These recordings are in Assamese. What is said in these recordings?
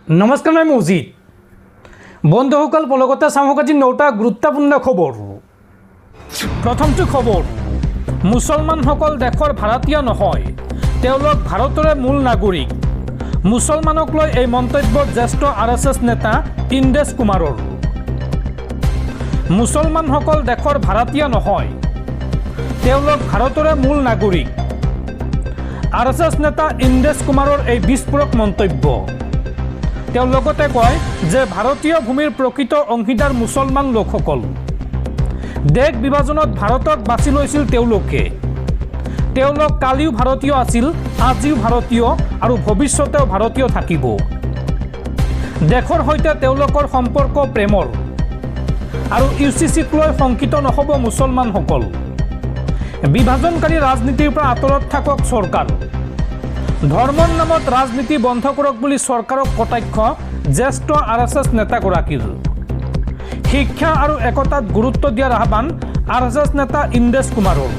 নমস্কাৰ, মই মৌজিদ। বন্ধুসকল, পলকতে চাওক আজি 9টা গুৰুত্বপূৰ্ণ খবৰ। প্ৰথমটো খবৰ, মুছলমানসকল দেশৰ ভাৰতীয় নহয়, তেওঁলোক ভাৰতৰে মূল নাগৰিক। মুছলমানক লৈ এই মন্তব্য জ্যেষ্ঠ RSS নেতা ইন্দ্ৰেশ কুমাৰৰ। মুছলমানসকল দেশৰ ভাৰতীয় নহয়, তেওঁলোক ভাৰতৰে মূল নাগৰিক। RSS নেতা ইন্দ্ৰেশ কুমাৰৰ এই বিস্ফোৰক মন্তব্য। তেওঁ লগতে কয় যে ভাৰতীয় ভূমিৰ প্ৰকৃত অংশীদাৰ মুছলমান লোকসকল। দেশ বিভাজনত ভাৰতক বাছি লৈছিল তেওঁলোকে। তেওঁলোক কালিও ভাৰতীয় আছিল, আজিও ভাৰতীয় আৰু ভৱিষ্যতেও ভাৰতীয় থাকিব। দেশৰ সৈতে তেওঁলোকৰ সম্পৰ্ক প্ৰেমৰ। আৰু UCCক লৈ শংকিত নহ'ব মুছলমানসকল। বিভাজনকাৰী ৰাজনীতিৰ পৰা আঁতৰত থাকক চৰকাৰ। ধৰ্মৰ নামত ৰাজনীতি বন্ধ কৰক বুলি চৰকাৰক কটাক্ষ জ্যেষ্ঠ RSS নেতাগৰাকীৰ। শিক্ষা আৰু একতাত গুৰুত্ব দিয়াৰ আহ্বান RSS নেতা ইন্দ্ৰেশ কুমাৰৰ।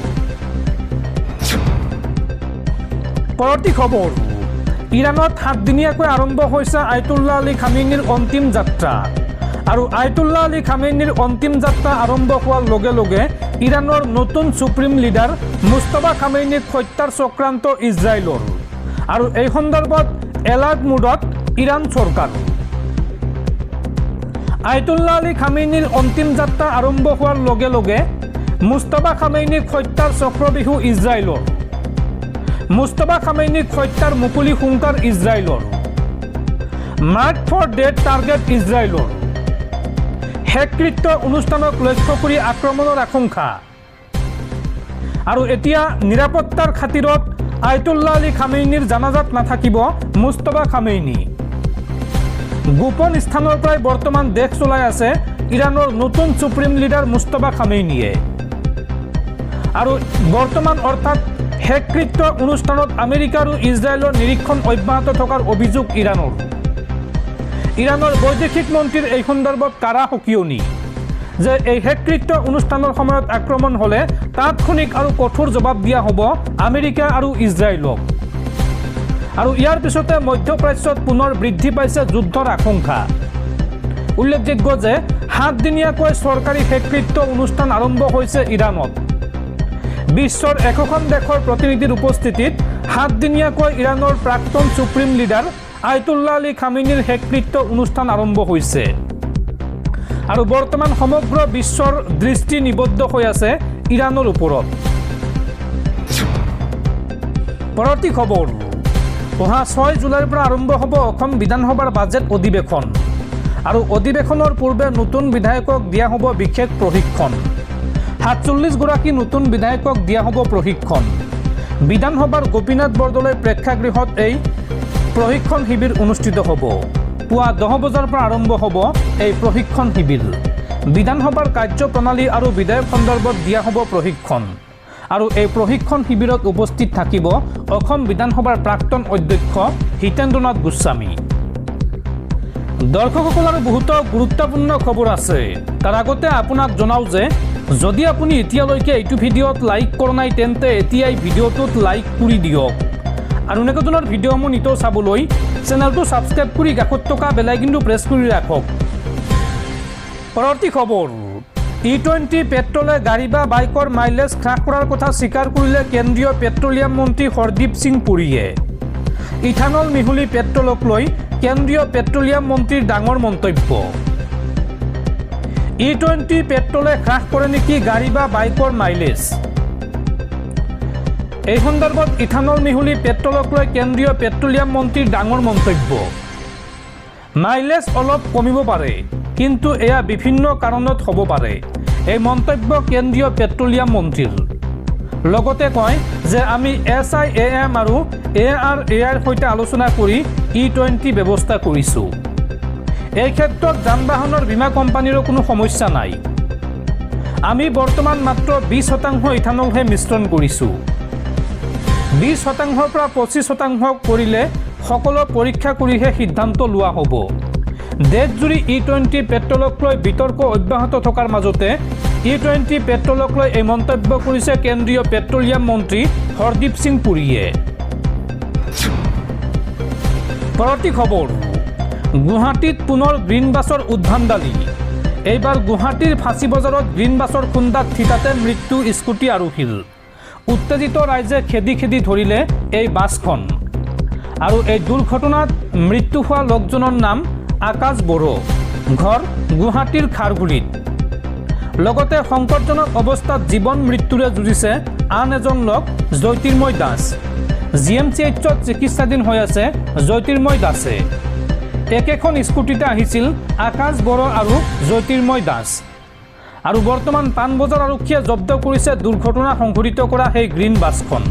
পৰৱৰ্তী খবৰ, ইৰাণত 7 দিনীয়াকৈ আৰম্ভ হৈছে আয়াতুল্লাহ আলী খামেইনিৰ অন্তিম যাত্ৰা। আৰু আয়াতুল্লাহ আলী খামেইনিৰ অন্তিম যাত্ৰা আৰম্ভ হোৱাৰ লগে লগে ইৰাণৰ নতুন সুপ্ৰিম লিডাৰ মুস্তাফা খামেইনিক হত্যাৰ চক্ৰান্ত ইজৰাইলৰ। আৰু এই সন্দৰ্ভত এলাৰ্ট মুডত ইৰাণ চৰকাৰ। আয়াতুল্লাহ আলী খামেইনিৰ অন্তিম যাত্ৰা আৰম্ভ হোৱাৰ লগে লগে মুস্তাফা খামেইনিক হত্যাৰ চক্ৰবিহু ইজৰাইলৰ। মুস্তাফা খামেইনিক হত্যাৰ মুকলি হুংকাৰ ইজৰাইলৰ। মাৰ্ক ফৰ ডেড টাৰ্গেট ইজৰাইলৰ। শেষকৃত্য অনুষ্ঠানক লক্ষ্য কৰি আক্ৰমণৰ আশংকা। আৰু এতিয়া নিৰাপত্তাৰ খাতিৰত আয়াতুল্লাহ আলী খামেইনিৰ জানাজাত নাথাকিব মুস্তাফা খামেইনি। গোপন স্থানৰ পৰাই বৰ্তমান দেশ চলাই আছে ইৰাণৰ নতুন সুপ্ৰিম লিডাৰ মুস্তাফা খামেইনিয়ে। আৰু বৰ্তমান অৰ্থাৎ শেষকৃত্য অনুষ্ঠানত আমেৰিকা আৰু ইজৰাইলৰ নিৰীক্ষণ অব্যাহত থকাৰ অভিযোগ ইৰাণৰ। ইৰাণৰ বৈদেশিক মন্ত্ৰীৰ এই সন্দৰ্ভত কাৰা সকিয়নি যে এই শেষকৃত্য অনুষ্ঠানৰ সময়ত আক্ৰমণ হ'লে তাৎক্ষণিক আৰু কঠোৰ জবাব দিয়া হ'ব আমেৰিকা আৰু ইজৰাইলক। আৰু ইয়াৰ পিছতে মধ্যপ্ৰাচ্যত পুনৰ বৃদ্ধি পাইছে যুদ্ধৰ আশংকা। উল্লেখযোগ্য যে 7 দিনীয়াকৈ চৰকাৰী শেষকৃত্য অনুষ্ঠান আৰম্ভ হৈছে ইৰাণত। বিশ্বৰ 100খন দেশৰ প্ৰতিনিধিৰ উপস্থিতিত 7 দিনীয়াকৈ ইৰাণৰ প্ৰাক্তন সুপ্ৰিম লিডাৰ আয়াতুল্লাহ আলী খামেইনিৰ শেষকৃত্য অনুষ্ঠান আৰম্ভ হৈছে। আৰু বৰ্তমান সমগ্ৰ বিশ্বৰ দৃষ্টি নিবদ্ধ হৈ আছে ইৰাণৰ ওপৰত। পৰৱৰ্তী খবৰ, অহা 6 জুলাইৰ পৰা আৰম্ভ হ'ব অসম বিধানসভাৰ বাজেট অধিৱেশন। আৰু অধিৱেশনৰ পূৰ্বে নতুন বিধায়কক দিয়া হ'ব বিশেষ প্ৰশিক্ষণ। 47 গৰাকী নতুন বিধায়কক দিয়া হ'ব প্ৰশিক্ষণ। বিধানসভাৰ গোপীনাথ বৰদলৈ প্ৰেক্ষাগৃহত এই প্ৰশিক্ষণ শিবিৰ অনুষ্ঠিত হ'ব। পুৱা 10 বজাৰ পৰা আৰম্ভ হ'ব এই প্ৰশিক্ষণ শিবিৰ। বিধানসভাৰ কাৰ্যপ্ৰণালী আৰু বিধায়ক সন্দৰ্ভত দিয়া হ'ব প্ৰশিক্ষণ। আৰু এই প্ৰশিক্ষণ শিবিৰত উপস্থিত থাকিব অসম বিধানসভাৰ প্ৰাক্তন অধ্যক্ষ হিতেন্দ্ৰনাথ গোস্বামী। দৰ্শকসকল, আৰু বহুতো গুৰুত্বপূৰ্ণ খবৰ আছে। তাৰ আগতে আপোনাক জনাওঁ যে যদি আপুনি এতিয়ালৈকে এইটো ভিডিঅ'ত লাইক কৰা নাই তেন্তে এতিয়াই ভিডিঅ'টোত লাইক কৰি দিয়ক। আৰু এনেকুৱা ধৰণৰ ভিডিঅ'সমূহ নিতৌ চাবলৈ চেনেলটো ছাবস্ক্ৰাইব কৰি কাষত থকা বেল আইকনটো প্ৰেছ কৰি ৰাখক। পৰৱৰ্তী খবৰ, E20 পেট্ৰলে গাড়ী বা বাইকৰ মাইলেজ হ্ৰাস কৰাৰ কথা স্বীকাৰ কৰিলে কেন্দ্ৰীয় পেট্ৰলিয়াম মন্ত্ৰী হৰদীপ সিং পুৰীয়ে। ইথানল মিহলি পেট্ৰলক লৈ কেন্দ্ৰীয় পেট্ৰলিয়াম মন্ত্ৰীৰ ডাঙৰ মন্তব্য। E20 পেট্ৰলে হ্ৰাস কৰে নেকি গাড়ী বা বাইকৰ মাইলেজ? এই সন্দৰ্ভত ইথানল মিহলি পেট্ৰলক লৈ কেন্দ্ৰীয় পেট্ৰলিয়াম মন্ত্ৰীৰ ডাঙৰ মন্তব্য। মাইলেজ অলপ কমিব পাৰে, কিন্তু এয়া বিভিন্ন কাৰণত হ'ব পাৰে। এই মন্তব্য কেন্দ্ৰীয় পেট্ৰলিয়াম মন্ত্ৰীৰ। লগতে কয় যে আমি SIAM আৰু ARAIৰ সৈতে আলোচনা কৰি E20 ব্যৱস্থা কৰিছোঁ। এই ক্ষেত্ৰত যান বাহনৰ বীমা কোম্পানীৰো কোনো সমস্যা নাই। আমি বৰ্তমান মাত্ৰ 20% ইথানলহে মিশ্ৰণ কৰিছোঁ। 20%ৰ পৰা 25% কৰিলে সকলো পৰীক্ষা কৰিহে সিদ্ধান্ত লোৱা হ'ব। দেশজুৰি E20 পেট্ৰলক লৈ বিতৰ্ক অব্যাহত থকাৰ মাজতে E20 পেট্ৰলক লৈ এই মন্তব্য কৰিছে কেন্দ্ৰীয় পেট্ৰলিয়াম মন্ত্ৰী হৰদীপ সিং পুৰীয়ে। পৰৱৰ্তী খবৰ, গুৱাহাটীত পুনৰ গ্ৰীণ বাছৰ উদ্ভণ্ডালি। এইবাৰ গুৱাহাটীৰ ফাঁচী বজাৰত গ্ৰীণ বাছৰ খুন্দাত থিতাতে মৃত্যু স্কুটি আৰোহীৰ। উত্তেজিত ৰাইজে খেদি খেদি ধৰিলে এই বাছখন। আৰু এই দুৰ্ঘটনাত মৃত্যু হোৱা লোকজনৰ নাম আকাশ বড়ো, ঘৰ গুৱাহাটীৰ খাৰঘুলিত। লগতে সংকটজনক অৱস্থাত জীৱন মৃত্যুৰে যুঁজিছে আন এজন লোক জ্যোতিৰ্ময় দাস। GMCHত চিকিৎসাধীন হৈ আছে জ্যোতিৰ্ময় দাসে। একেখন স্কুটিতে আহিছিল আকাশ বড়ো আৰু জ্যোতিৰ্ময় দাস। আৰু বৰ্তমান পাণবজাৰ আৰক্ষীয়ে জব্দ কৰিছে দুৰ্ঘটনা সংঘটিত কৰা সেই গ্ৰীণ বাছখন।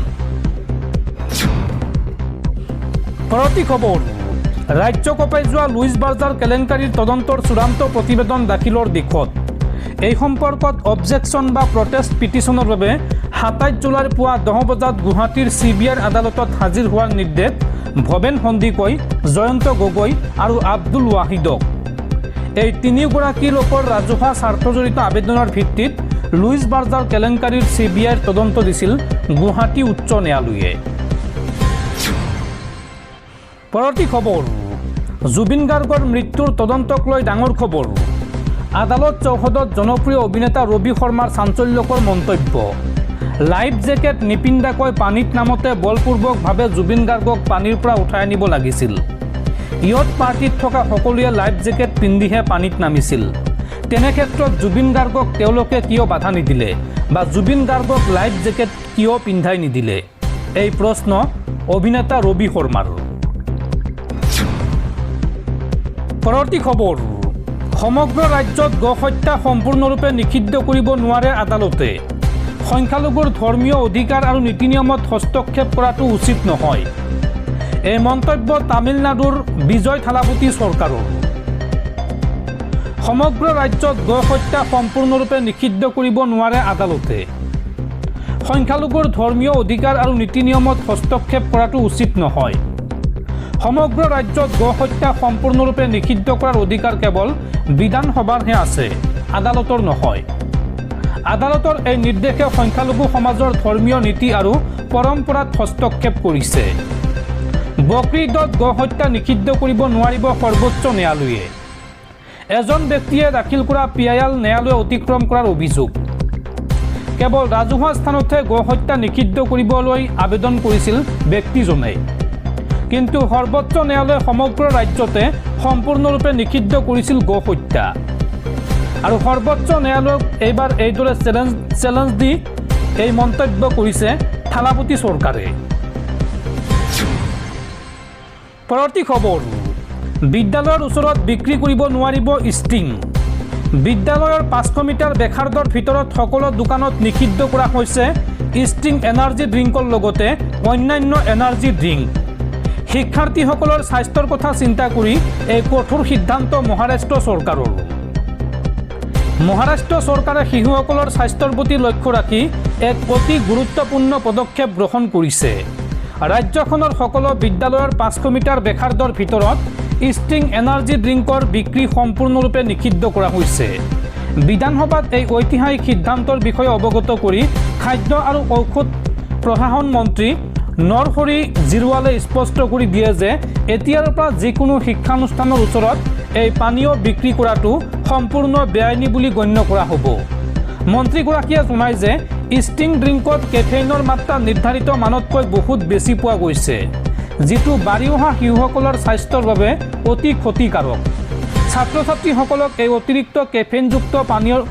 পৰৱৰ্তী খবৰ, ৰাজ্য কঁপাই যোৱা লুইচ বাৰ্জাৰ কেলেংকাৰীৰ তদন্তৰ চূড়ান্ত প্ৰতিবেদন দাখিলৰ দিশত। এই সম্পৰ্কত অবজেকশ্যন বা প্ৰটেষ্ট পিটিশ্যনৰ বাবে 27 জুলাইৰ পুৱা 10 বজাত গুৱাহাটীৰ CBI আদালতত হাজিৰ হোৱাৰ নিৰ্দেশ ভৱেন সন্দিকৈ, জয়ন্ত গগৈ আৰু আব্দুল ৱাহিদক। এই তিনিওগৰাকী লোকৰ ৰাজহুৱা স্বাৰ্থজড়িত আবেদনৰ ভিত্তিত লুইচ বাৰ্জাৰ কেলেংকাৰীৰ CBIৰ তদন্ত দিছিল গুৱাহাটী উচ্চ ন্যায়ালয়ে। পৰৱৰ্তী খবৰ, জুবিন গাৰ্গৰ মৃত্যুৰ তদন্তক লৈ ডাঙৰ খবৰ। আদালত চৌহদত জনপ্ৰিয় অভিনেতা ৰবি শৰ্মাৰ চাঞ্চল্যকৰ মন্তব্য। লাইফ জেকেট নিপিন্ধাকৈ পানীত নামতে বলপূৰ্বকভাৱে জুবিন গাৰ্গক পানীৰ পৰা উঠাই আনিব লাগিছিল। ইয়ত পাৰ্টিত থকা সকলোৱে লাইফ জেকেট পিন্ধিহে পানীত নামিছিল। তেনে ক্ষেত্ৰত জুবিন গাৰ্গক তেওঁলোকে কিয় বাধা নিদিলে বা জুবিন গাৰ্গক লাইফ জেকেট কিয় পিন্ধাই নিদিলে? এই প্ৰশ্ন অভিনেতা ৰবি শৰ্মাৰ। পৰৱৰ্তী খবৰ, সমগ্ৰ ৰাজ্যত গো হত্যা সম্পূৰ্ণৰূপে নিষিদ্ধ কৰিব নোৱাৰে আদালতে। সংখ্যালঘুৰ ধৰ্মীয় অধিকাৰ আৰু নীতি নিয়মত হস্তক্ষেপ কৰাটো উচিত নহয়। এই মন্তব্য তামিলনাডুৰ বিজয় থালাপতি চৰকাৰৰ। সমগ্ৰ ৰাজ্যত গো হত্যা সম্পূৰ্ণৰূপে নিষিদ্ধ কৰিব নোৱাৰে আদালতে। সংখ্যালঘুৰ ধৰ্মীয় অধিকাৰ আৰু নীতি নিয়মত হস্তক্ষেপ কৰাটো উচিত নহয়। সমগ্ৰ ৰাজ্যত গো হত্যা সম্পূৰ্ণৰূপে নিষিদ্ধ কৰাৰ অধিকাৰ কেৱল বিধানসভাৰহে আছে, আদালতৰ নহয়। আদালতৰ এই নিৰ্দেশে সংখ্যালঘু সমাজৰ ধৰ্মীয় নীতি আৰু পৰম্পৰাত হস্তক্ষেপ কৰিছে। বকৰি ঈদত গো হত্যা নিষিদ্ধ কৰিব নোৱাৰিব সৰ্বোচ্চ ন্যায়ালয়ে। এজন ব্যক্তিয়ে দাখিল কৰা PIL ন্যায়ালয়ে অতিক্ৰম কৰাৰ অভিযোগ। কেৱল ৰাজহুৱা স্থানতহে গো হত্যা নিষিদ্ধ কৰিবলৈ আবেদন কৰিছিল ব্যক্তিজনে। কিন্তু সৰ্বোচ্চ ন্যায়ালয়ে সমগ্ৰ ৰাজ্যতে সম্পূৰ্ণৰূপে নিষিদ্ধ কৰিছিল গো হত্যা। আৰু সৰ্বোচ্চ ন্যায়ালয়ক এইবাৰ এইদৰে চেলেঞ্জ দি এই মন্তব্য কৰিছে থালাপতি চৰকাৰে। পৰৱৰ্তী খবৰ, বিদ্যালয়ৰ ওচৰত বিক্ৰী কৰিব নোৱাৰিব ষ্টিং। বিদ্যালয়ৰ 500 মিটাৰ বেখাৰ্ডৰ ভিতৰত সকলো দোকানত নিষিদ্ধ কৰা হৈছে ষ্টিং এনাৰ্জি ড্ৰিংকৰ লগতে অন্যান্য এনাৰ্জি ড্ৰিংক। শিক্ষাৰ্থীসকলৰ স্বাস্থ্যৰ কথা চিন্তা কৰি এই কঠোৰ সিদ্ধান্ত মহাৰাষ্ট্ৰ চৰকাৰৰ। মহাৰাষ্ট্ৰ চৰকাৰে শিশুসকলৰ স্বাস্থ্যৰ প্ৰতি লক্ষ্য ৰাখি এক অতি গুৰুত্বপূৰ্ণ পদক্ষেপ গ্ৰহণ কৰিছে। ৰাজ্যখনৰ সকলো বিদ্যালয়ৰ 500 মিটাৰ বেখাৰ্ডৰ ভিতৰত ষ্টিং এনাৰ্জি ড্ৰিংকৰ বিক্ৰী সম্পূৰ্ণৰূপে নিষিদ্ধ কৰা হৈছে। বিধানসভাত এই ঐতিহাসিক সিদ্ধান্তৰ বিষয়ে অৱগত কৰি খাদ্য আৰু ঔষধ প্ৰশাসন মন্ত্ৰী নৰহৰি জিৰৱালে স্পষ্ট কৰি দিয়ে যে এতিয়াৰ পৰা যিকোনো শিক্ষানুষ্ঠানৰ ওচৰত এই পানীয় বিক্ৰী কৰাটো সম্পূৰ্ণ বেআইনী বুলি গণ্য কৰা হ'ব। মন্ত্ৰীগৰাকীয়ে জনায় যে ষ্টিং ড্ৰিংকত কেফেইনৰ মাত্ৰা নিৰ্ধাৰিত মানতকৈ বহুত বেছি পোৱা গৈছে, যিটো বাঢ়ি অহা শিশুসকলৰ স্বাস্থ্যৰ বাবে অতি ক্ষতিকাৰক। ছাত্ৰ ছাত্ৰীসকলক এই অতিৰিক্ত কেফেইনযুক্ত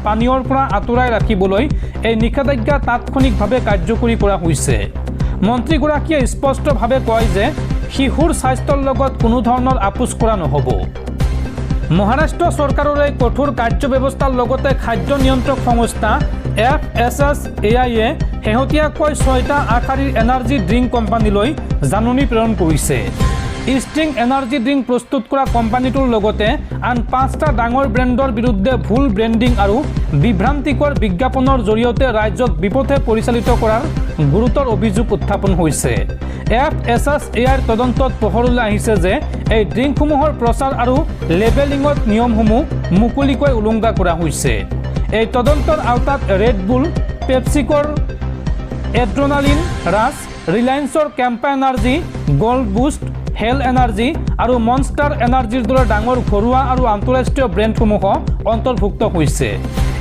পানীয়ৰ পৰা আঁতৰাই ৰাখিবলৈ এই নিষেধাজ্ঞা তাৎক্ষণিকভাৱে কাৰ্যকৰী কৰা হৈছে। মন্ত্ৰীগৰাকীয়ে স্পষ্টভাৱে কয় যে শিশুৰ স্বাস্থ্যৰ লগত কোনো ধৰণৰ আপোচ কৰা নহ'ব। মহাৰাষ্ট্ৰ চৰকাৰৰ এই কঠোৰ কাৰ্যব্যৱস্থাৰ লগতে খাদ্য নিয়ন্ত্ৰক সংস্থা FSSAI-এ শেহতীয়াকৈ 6টা আগশাৰীৰ এনাৰ্জি ড্ৰিংক কোম্পানীলৈ জাননী প্ৰেৰণ কৰিছে। ষ্টিং এনাৰ্জি ড্ৰিংক প্ৰস্তুত কৰা কোম্পানীটোৰ লগতে আন 5টা ডাঙৰ ব্ৰেণ্ডৰ বিৰুদ্ধে ভুল ব্ৰেণ্ডিং আৰু বিভ্ৰান্তিকৰ বিজ্ঞাপনৰ জৰিয়তে ৰাজ্যক বিপথে পৰিচালিত কৰাৰ গুৰুতৰ অভিযোগ উত্থাপন হৈছে। FSSAI-ৰ তদন্তত পোহৰলৈ আহিছে যে এই ড্ৰিংকসমূহৰ প্ৰচাৰ আৰু লেবেলিঙত নিয়মসমূহ মুকলিকৈ উলংঘা কৰা হৈছে। এই তদন্তৰ আওতাত ৰেড বুল, পেপচিকৰ এড্ৰেনালিন ৰাছ, ৰিলায়েন্সৰ Campa Energy, Gold Boost, Hell Energy আৰু মনষ্টাৰ এনাৰ্জিৰ দৰে ডাঙৰ ঘৰুৱা আৰু আন্তঃৰাষ্ট্ৰীয় ব্ৰেণ্ডসমূহ অন্তৰ্ভুক্ত হৈছে।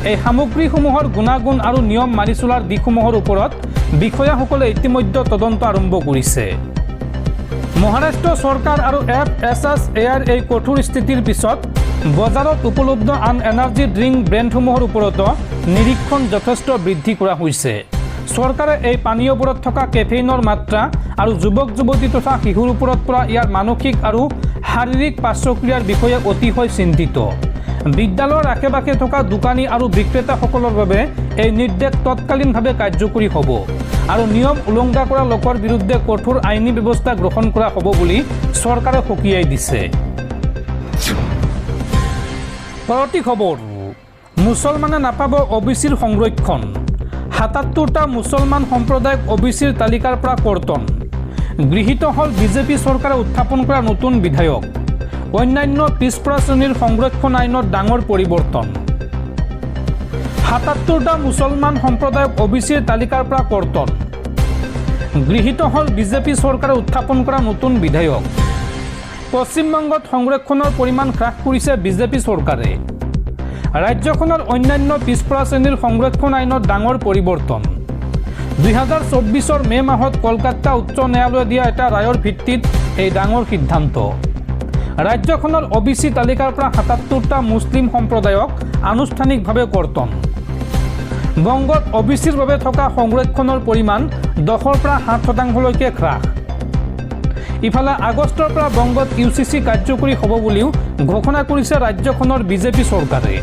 এই সামগ্ৰীসমূহৰ গুণাগুণ আৰু নিয়ম মানি চলাৰ দিশসমূহৰ ওপৰত বিষয়াসকলে ইতিমধ্যে তদন্ত আৰম্ভ কৰিছে। মহাৰাষ্ট্ৰ চৰকাৰ আৰু FSSAIৰ এই কঠোৰ স্থিতিৰ পিছত বজাৰত উপলব্ধ আন এনাৰ্জি ড্ৰিংক ব্ৰেণ্ডসমূহৰ ওপৰতো নিৰীক্ষণ যথেষ্ট বৃদ্ধি কৰা হৈছে। চৰকাৰে এই পানীয়বোৰত থকা কেফেইনৰ মাত্ৰা আৰু যুৱক যুৱতী তথা শিশুৰ ওপৰত পৰা ইয়াৰ মানসিক আৰু শাৰীৰিক পাৰ্শ্বক্ৰিয়াৰ বিষয়ে অতিশয় চিন্তিত। বিদ্যালয়ৰ আশে পাশে থকা দোকানী আৰু বিক্ৰেতাসকলৰ বাবে এই নিৰ্দেশ তৎকালীনভাৱে কাৰ্যকৰী হ'ব আৰু নিয়ম উলংঘা কৰা লোকৰ বিৰুদ্ধে কঠোৰ আইনী ব্যৱস্থা গ্ৰহণ কৰা হ'ব বুলি চৰকাৰে সকীয়াই দিছে। পৰৱৰ্তী খবৰ, মুছলমানে নাপাব OBCৰ সংৰক্ষণ। ৭৭টা মুছলমান সম্প্ৰদায়ক OBCৰ তালিকাৰ পৰা কৰ্তন। গৃহীত হ'ল বিজেপি চৰকাৰে উত্থাপন কৰা নতুন বিধায়ক। অন্যান্য পিছপৰা শ্ৰেণীৰ সংৰক্ষণ আইনত ডাঙৰ পৰিৱৰ্তন। ৭৭টা মুছলমান সম্প্ৰদায়ক OBCৰ তালিকাৰ পৰা কৰ্তন। গৃহীত হ'ল বিজেপি চৰকাৰে উত্থাপন কৰা নতুন বিধায়ক। পশ্চিমবংগত সংৰক্ষণৰ পৰিমাণ হ্ৰাস কৰিছে বিজেপি চৰকাৰে। ৰাজ্যখনৰ অন্যান্য পিছপৰা শ্ৰেণীৰ সংৰক্ষণ আইনত ডাঙৰ পৰিৱৰ্তন। ২০২৪ মে মাহত কলকাতা উচ্চ ন্যায়ালয়ে দিয়া এটা ৰায়ৰ ভিত্তিত এই ডাঙৰ সিদ্ধান্ত। ৰাজ্যখনৰ OBC তালিকাৰ পৰা ৭৭টা মুছলিম সম্প্ৰদায়ক আনুষ্ঠানিকভাৱে কৰ্তন। বংগত OBCৰ বাবে থকা সংৰক্ষণৰ পৰিমাণ 10ৰ পৰা 7% হ্ৰাস। ইফালে আগষ্টৰ পৰা বংগত UCC কাৰ্যকৰী হ'ব বুলিও ঘোষণা কৰিছে ৰাজ্যখনৰ বিজেপি চৰকাৰে।